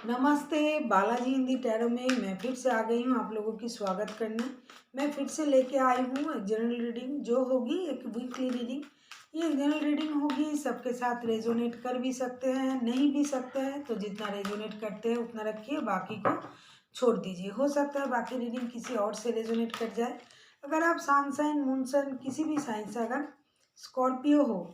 नमस्ते। बालाजी हिंदी टैरो में मैं फिर से आ गई हूँ आप लोगों की स्वागत करने। मैं फिर से लेके आई हूँ एक जनरल रीडिंग जो होगी एक वीकली रीडिंग। ये जनरल रीडिंग होगी, सबके साथ रेजोनेट कर भी सकते हैं, नहीं भी सकते हैं, तो जितना रेजोनेट करते हैं उतना रखिए, बाकी को छोड़ दीजिए। हो सकता है बाकी रीडिंग किसी और से रेजोनेट कर जाए। अगर आप सन साइन, मून साइन, किसी भी साइन से अगर स्कॉर्पियो हो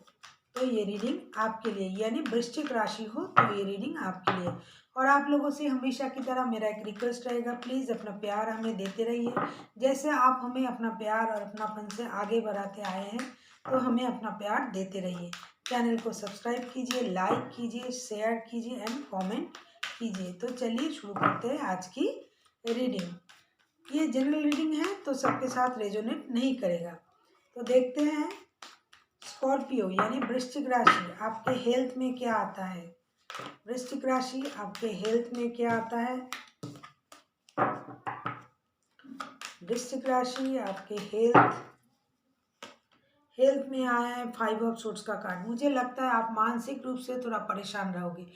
तो ये रीडिंग आपके लिए, यानी वृश्चिक राशि हो तो ये रीडिंग आपके लिए। और आप लोगों से हमेशा की तरह मेरा एक रिक्वेस्ट रहेगा, प्लीज़ अपना प्यार हमें देते रहिए। जैसे आप हमें अपना प्यार और अपनापन से आगे बढ़ाते आए हैं, तो हमें अपना प्यार देते रहिए। चैनल को सब्सक्राइब कीजिए, लाइक कीजिए, शेयर कीजिए एंड कमेंट कीजिए। तो चलिए शुरू करते हैं आज की रीडिंग। ये जनरल रीडिंग है तो सबके साथ रेजोनेट नहीं करेगा। तो देखते हैं स्कॉर्पियो यानी वृश्चिक राशि आपके हेल्थ में क्या आता है। वृश्चिक राशि आपके हेल्थ में क्या आता है। वृश्चिक राशि आपके हेल्थ में आया है 5 ऑफ सोर्ड्स का कार्ड। मुझे लगता है आप मानसिक रूप से थोड़ा परेशान रहोगे।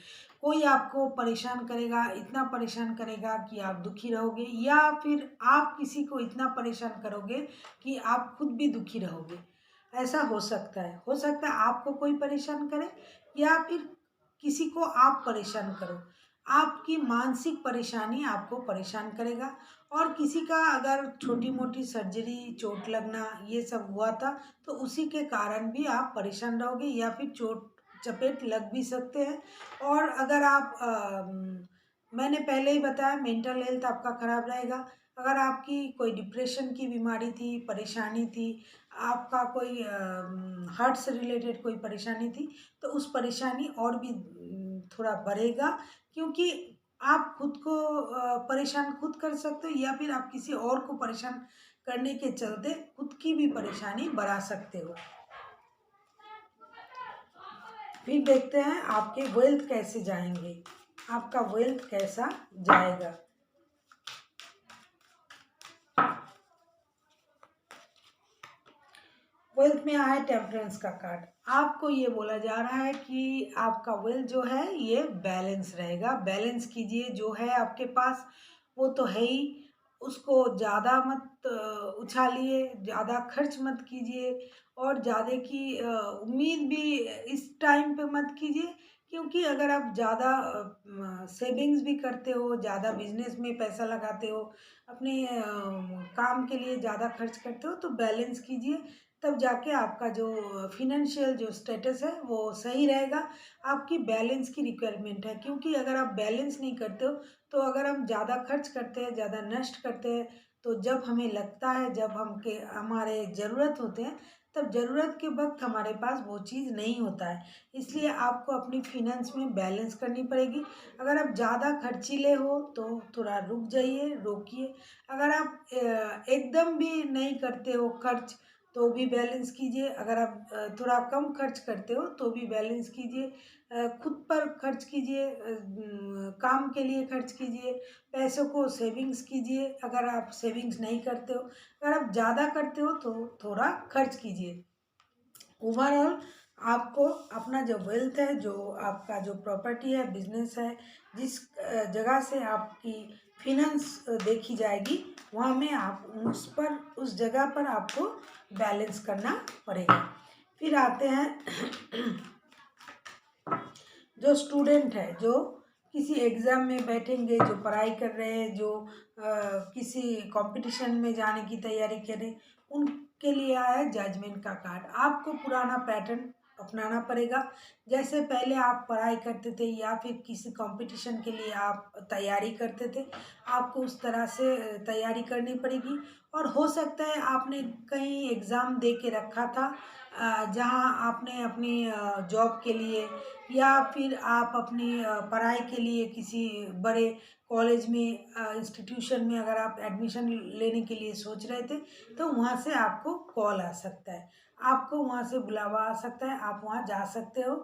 कोई आपको परेशान करेगा, इतना परेशान करेगा कि आप दुखी रहोगे, या फिर आप किसी को इतना परेशान करोगे कि आप खुद भी दुखी रहोगे। ऐसा हो सकता है आपको कोई परेशान करे या फिर किसी को आप परेशान करो। आपकी मानसिक परेशानी आपको परेशान करेगा। और किसी का अगर छोटी मोटी सर्जरी, चोट लगना ये सब हुआ था तो उसी के कारण भी आप परेशान रहोगे, या फिर चोट चपेट लग भी सकते हैं। और अगर आप मैंने पहले ही बताया मेंटल हेल्थ आपका खराब रहेगा। अगर आपकी कोई डिप्रेशन की बीमारी थी, परेशानी थी, आपका कोई हार्ट से रिलेटेड कोई परेशानी थी, तो उस परेशानी और भी थोड़ा बढ़ेगा, क्योंकि आप खुद को परेशान खुद कर सकते हो, या फिर आप किसी और को परेशान करने के चलते खुद की भी परेशानी बढ़ा सकते हो। फिर देखते हैं आपके वेल्थ कैसे जाएंगे, आपका वेल्थ कैसा जाएगा। वेल्थ में आया है टेम्परेंस का कार्ड। आपको ये बोला जा रहा है कि आपका वेल्थ जो है ये बैलेंस रहेगा। बैलेंस कीजिए, जो है आपके पास वो तो है ही, उसको ज़्यादा मत उछालिए, ज़्यादा खर्च मत कीजिए, और ज़्यादा की उम्मीद भी इस टाइम पे मत कीजिए। क्योंकि अगर आप ज़्यादा सेविंग्स भी करते हो, ज़्यादा बिजनेस में पैसा लगाते हो, अपने काम के लिए ज़्यादा खर्च करते हो, तो बैलेंस कीजिए, तब जाके आपका जो फिनेंशियल जो स्टेटस है वो सही रहेगा। आपकी बैलेंस की रिक्वायरमेंट है, क्योंकि अगर आप बैलेंस नहीं करते हो तो अगर हम ज़्यादा खर्च करते हैं, ज़्यादा नष्ट करते हैं, तो जब हमें लगता है, जब हमारे ज़रूरत होते हैं, तब ज़रूरत के वक्त हमारे पास वो चीज़ नहीं होता है। इसलिए आपको अपनी फिनेंस में बैलेंस करनी पड़ेगी। अगर आप ज़्यादा खर्चीले हो तो थोड़ा रुक जाइए, रोकिए। अगर आप एकदम भी नहीं करते हो खर्च, तो भी बैलेंस कीजिए। अगर आप थोड़ा कम खर्च करते हो तो भी बैलेंस कीजिए। खुद पर खर्च कीजिए, काम के लिए खर्च कीजिए, पैसों को सेविंग्स कीजिए। अगर आप सेविंग्स नहीं करते हो, अगर आप ज़्यादा करते हो तो थोड़ा खर्च कीजिए। ओवरऑल आपको अपना जो वेल्थ है, जो आपका जो प्रॉपर्टी है, बिजनेस है, जिस जगह से आपकी फिनेंस देखी जाएगी, वहाँ में आप उस जगह पर आपको बैलेंस करना पड़ेगा। फिर आते हैं जो स्टूडेंट है, जो किसी एग्ज़ाम में बैठेंगे, जो पढ़ाई कर रहे हैं, जो किसी कंपटीशन में जाने की तैयारी करें, उनके लिए आया है जजमेंट का कार्ड। आपको पुराना पैटर्न अपनाना पड़ेगा। जैसे पहले आप पढ़ाई करते थे या फिर किसी कंपटीशन के लिए आप तैयारी करते थे, आपको उस तरह से तैयारी करनी पड़ेगी। और हो सकता है आपने कहीं एग्ज़ाम दे के रखा था, जहां आपने अपनी जॉब के लिए, या फिर आप अपनी पढ़ाई के लिए किसी बड़े कॉलेज में, इंस्टीट्यूशन में अगर आप एडमिशन लेने के लिए सोच रहे थे, तो वहाँ से आपको कॉल आ सकता है, आपको वहाँ से बुलावा आ सकता है, आप वहाँ जा सकते हो,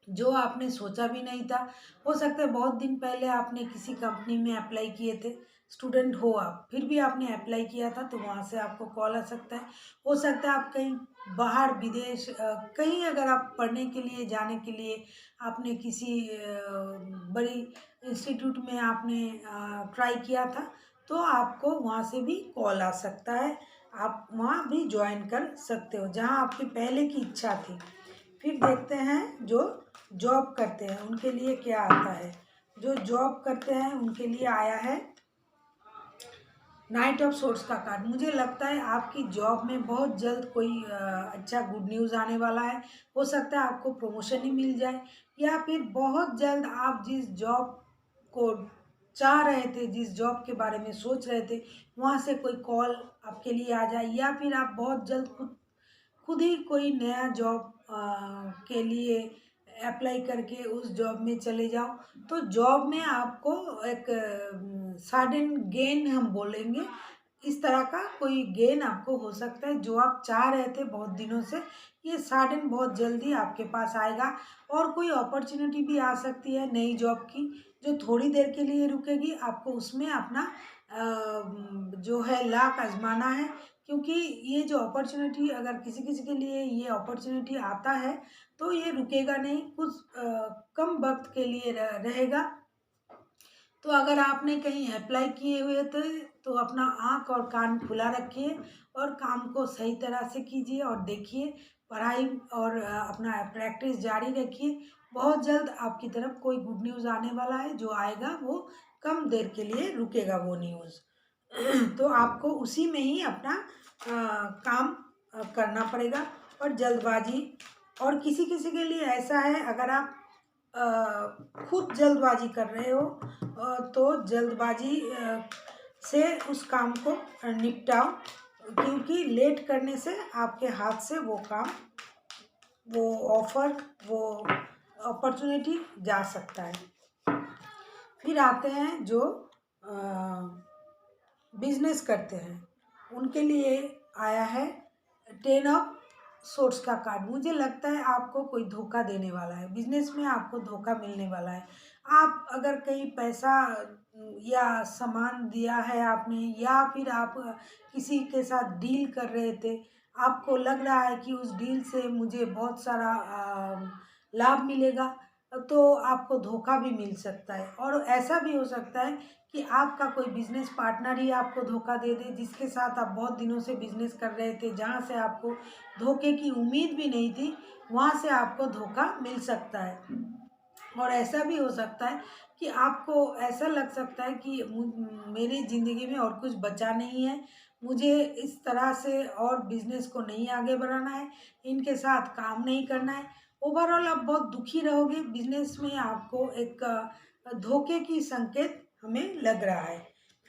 जो आपने सोचा भी नहीं था। हो सकता है बहुत दिन पहले आपने किसी कंपनी में अप्लाई किए थे, स्टूडेंट हो आप, फिर भी आपने अप्लाई किया था, तो वहाँ से आपको कॉल आ सकता है। हो सकता है आप कहीं बाहर विदेश कहीं अगर आप पढ़ने के लिए जाने के लिए आपने किसी बड़ी इंस्टीट्यूट में आपने ट्राई किया था, तो आपको वहाँ से भी कॉल आ सकता है। आप वहाँ भी ज्वाइन कर सकते हो जहाँ आपकी पहले की इच्छा थी। फिर देखते हैं जो जॉब करते हैं उनके लिए क्या आता है। जो जॉब करते हैं उनके लिए आया है नाइट ऑफ सोर्स का कार्ड। मुझे लगता है आपकी जॉब में बहुत जल्द कोई अच्छा गुड न्यूज़ आने वाला है। हो सकता है आपको प्रमोशन ही मिल जाए, या फिर बहुत जल्द आप जिस जॉब को चाह रहे थे, जिस जॉब के बारे में सोच रहे थे, वहाँ से कोई कॉल आपके लिए आ जाए, या फिर आप बहुत जल्द खुद खुद ही कोई नया जॉब के लिए अप्लाई करके उस जॉब में चले जाओ। तो जॉब में आपको एक सडन गेन हम बोलेंगे, इस तरह का कोई गेन आपको हो सकता है जो आप चाह रहे थे बहुत दिनों से। ये सडन बहुत जल्दी आपके पास आएगा। और कोई अपॉर्चुनिटी भी आ सकती है नई जॉब की, जो थोड़ी देर के लिए रुकेगी। आपको उसमें अपना जो है लाक आजमाना है, क्योंकि ये जो अपॉर्चुनिटी अगर किसी किसी के लिए ये अपॉर्चुनिटी आता है तो ये रुकेगा नहीं, कुछ कम वक्त के लिए रहेगा। तो अगर आपने कहीं अप्लाई किए हुए थे तो अपना आँख और कान खुला रखिए और काम को सही तरह से कीजिए और देखिए, पढ़ाई और अपना प्रैक्टिस जारी रखिए। बहुत जल्द आपकी तरफ कोई गुड न्यूज़ आने वाला है, जो आएगा वो कम देर के लिए रुकेगा वो न्यूज़। तो आपको उसी में ही अपना काम करना पड़ेगा। और जल्दबाजी, और किसी किसी के लिए ऐसा है, अगर आप खुद जल्दबाजी कर रहे हो तो जल्दबाजी से उस काम को निपटाओ, क्योंकि लेट करने से आपके हाथ से वो काम, वो ऑफर, वो अपॉर्चुनिटी जा सकता है। फिर आते हैं जो बिजनेस करते हैं, उनके लिए आया है 10 ऑफ सोर्स का कार्ड। मुझे लगता है आपको कोई धोखा देने वाला है, बिजनेस में आपको धोखा मिलने वाला है। आप अगर कहीं पैसा या सामान दिया है आपने, या फिर आप किसी के साथ डील कर रहे थे, आपको लग रहा है कि उस डील से मुझे बहुत सारा लाभ मिलेगा, तो आपको धोखा भी मिल सकता है। और ऐसा भी हो सकता है कि आपका कोई बिजनेस पार्टनर ही आपको धोखा दे दे, जिसके साथ आप बहुत दिनों से बिजनेस कर रहे थे, जहाँ से आपको धोखे की उम्मीद भी नहीं थी, वहाँ से आपको धोखा मिल सकता है। और ऐसा भी हो सकता है कि आपको ऐसा लग सकता है कि मेरी ज़िंदगी में और कुछ बचा नहीं है, मुझे इस तरह से और बिजनेस को नहीं आगे बढ़ाना है, इनके साथ काम नहीं करना है। ओवरऑल आप बहुत दुखी रहोगे, बिजनेस में आपको एक धोखे की संकेत हमें लग रहा है।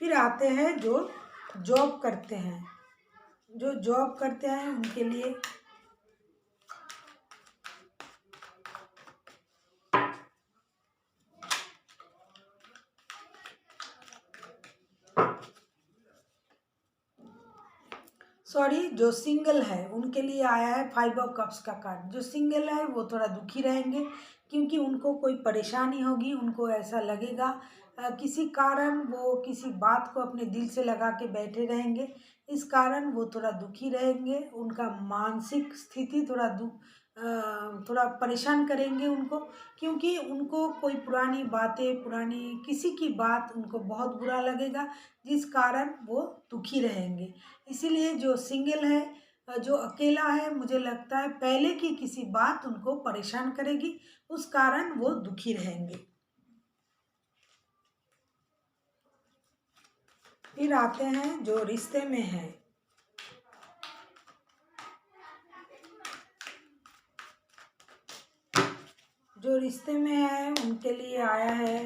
फिर आते हैं जो जॉब करते हैं, जो जॉब करते हैं उनके लिए सॉरी, जो सिंगल है उनके लिए आया है 5 ऑफ कप्स का कार्ड। जो सिंगल है वो थोड़ा दुखी रहेंगे, क्योंकि उनको कोई परेशानी होगी, उनको ऐसा लगेगा किसी कारण वो किसी बात को अपने दिल से लगा के बैठे रहेंगे, इस कारण वो थोड़ा दुखी रहेंगे। उनका मानसिक स्थिति थोड़ा परेशान करेंगे उनको, क्योंकि उनको कोई पुरानी बातें, पुरानी किसी की बात उनको बहुत बुरा लगेगा, जिस कारण वो दुखी रहेंगे। इसीलिए जो सिंगल है, जो अकेला है, मुझे लगता है पहले की किसी बात उनको परेशान करेगी, उस कारण वो दुखी रहेंगे। फिर आते हैं जो रिश्ते में है, जो रिश्ते में है उनके लिए आया है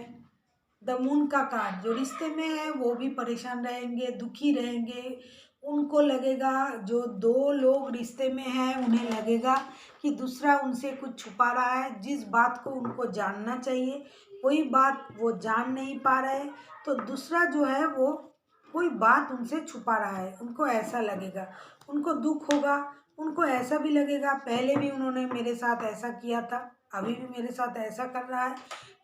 द मून का कार्ड। जो रिश्ते में है वो भी परेशान रहेंगे, दुखी रहेंगे। उनको लगेगा, जो दो लोग रिश्ते में हैं उन्हें लगेगा कि दूसरा उनसे कुछ छुपा रहा है, जिस बात को उनको जानना चाहिए कोई बात वो जान नहीं पा रहे। तो दूसरा जो है वो कोई बात उनसे छुपा रहा है, उनको ऐसा लगेगा, उनको दुख होगा। उनको ऐसा भी लगेगा पहले भी उन्होंने मेरे साथ ऐसा किया था, अभी भी मेरे साथ ऐसा कर रहा है,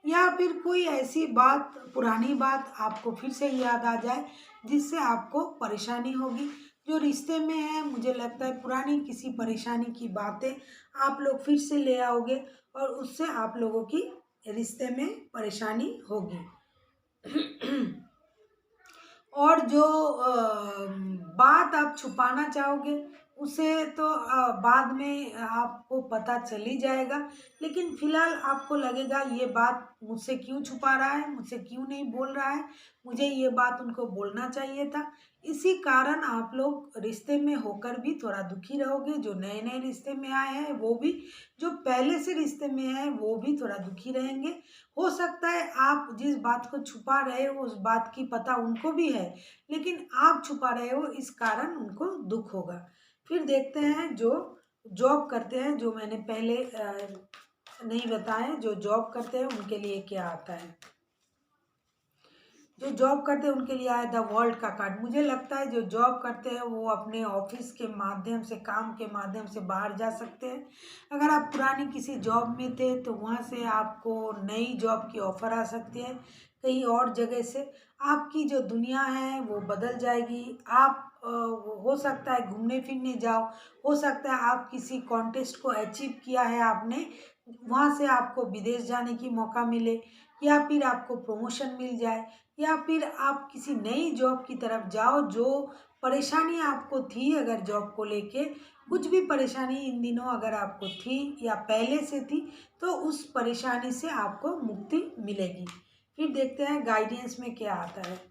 या फिर कोई ऐसी बात, पुरानी बात आपको फिर से याद आ जाए जिससे आपको परेशानी होगी। जो रिश्ते में है, मुझे लगता है पुरानी किसी परेशानी की बातें आप लोग फिर से ले आओगे और उससे आप लोगों की रिश्ते में परेशानी होगी। और जो बात आप छुपाना चाहोगे उसे तो बाद में आपको पता चल ही जाएगा, लेकिन फिलहाल आपको लगेगा ये बात मुझसे क्यों छुपा रहा है, मुझसे क्यों नहीं बोल रहा है, मुझे ये बात उनको बोलना चाहिए था। इसी कारण आप लोग रिश्ते में होकर भी थोड़ा दुखी रहोगे। जो नए नए रिश्ते में आए हैं वो भी, जो पहले से रिश्ते में हैं वो भी थोड़ा दुखी रहेंगे। हो सकता है आप जिस बात को छुपा रहे हो उस बात की पता उनको भी है, लेकिन आप छुपा रहे हो इस कारण उनको दुख होगा। फिर देखते हैं जो जॉब करते हैं, जो मैंने पहले नहीं बताया, जो जॉब करते हैं उनके लिए क्या आता है। जो जॉब करते हैं उनके लिए आया द वर्ल्ड का कार्ड। मुझे लगता है जो जॉब करते हैं वो अपने ऑफिस के माध्यम से, काम के माध्यम से बाहर जा सकते हैं। अगर आप पुरानी किसी जॉब में थे तो वहाँ से आपको नई जॉब की ऑफ़र आ सकती है कहीं और जगह से। आपकी जो दुनिया है वो बदल जाएगी। आप हो सकता है घूमने फिरने जाओ, हो सकता है आप किसी कॉन्टेस्ट को अचीव किया है आपने, वहाँ से आपको विदेश जाने की मौका मिले, या फिर आपको प्रमोशन मिल जाए, या फिर आप किसी नई जॉब की तरफ जाओ। जो परेशानी आपको थी अगर जॉब को लेके, कुछ भी परेशानी इन दिनों अगर आपको थी या पहले से थी, तो उस परेशानी से आपको मुक्ति मिलेगी। फिर देखते हैं गाइडेंस में क्या आता है।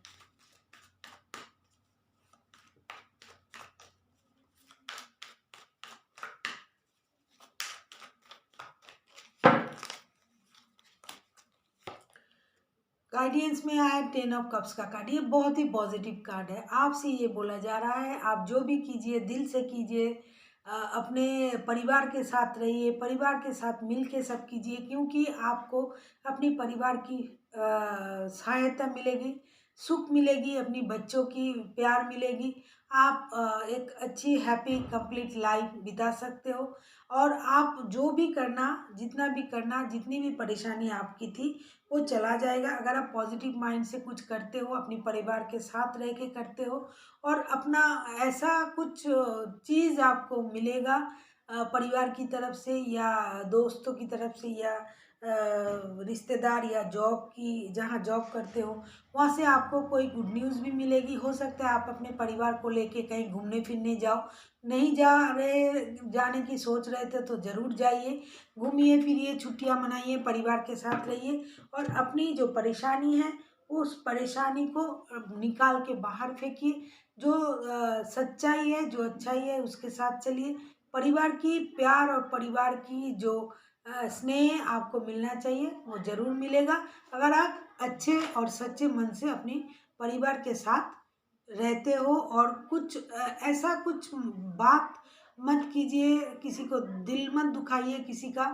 गाइडियंस में आया 10 ऑफ कप्स का कार्ड। ये बहुत ही पॉजिटिव कार्ड है। आपसे ये बोला जा रहा है आप जो भी कीजिए दिल से कीजिए, अपने परिवार के साथ रहिए, परिवार के साथ मिल के सब कीजिए, क्योंकि आपको अपनी परिवार की सहायता मिलेगी, सुख मिलेगी, अपनी बच्चों की प्यार मिलेगी। आप एक अच्छी हैप्पी कंप्लीट लाइफ बिता सकते हो। और आप जो भी करना, जितना भी करना, जितनी भी परेशानी आपकी थी वो चला जाएगा। अगर आप पॉजिटिव माइंड से कुछ करते हो, अपनी परिवार के साथ रह के करते हो, और अपना ऐसा कुछ चीज़ आपको मिलेगा परिवार की तरफ से या दोस्तों की तरफ से या रिश्तेदार या जॉब की, जहाँ जॉब करते हो वहाँ से आपको कोई गुड न्यूज़ भी मिलेगी। हो सकता है आप अपने परिवार को लेके कहीं घूमने फिरने जाओ, नहीं जा रहे, जाने की सोच रहे थे तो ज़रूर जाइए, घूमिए फिरिए, छुट्टियाँ मनाइए, परिवार के साथ रहिए, और अपनी जो परेशानी है उस परेशानी को निकाल के बाहर फेंकिए। जो सच्चाई है, जो अच्छाई है उसके साथ चलिए। परिवार की प्यार और परिवार की जो स्नेह आपको मिलना चाहिए वो ज़रूर मिलेगा, अगर आप अच्छे और सच्चे मन से अपनी परिवार के साथ रहते हो। और कुछ ऐसा कुछ बात मत कीजिए, किसी को दिल मत दुखाइए किसी का,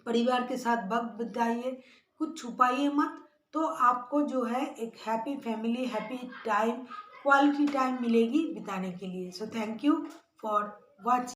परिवार के साथ वक्त बिताइए, कुछ छुपाइए मत। तो आपको जो है एक happy family, happy time, quality time मिलेगी बिताने के लिए। So thank you for watching.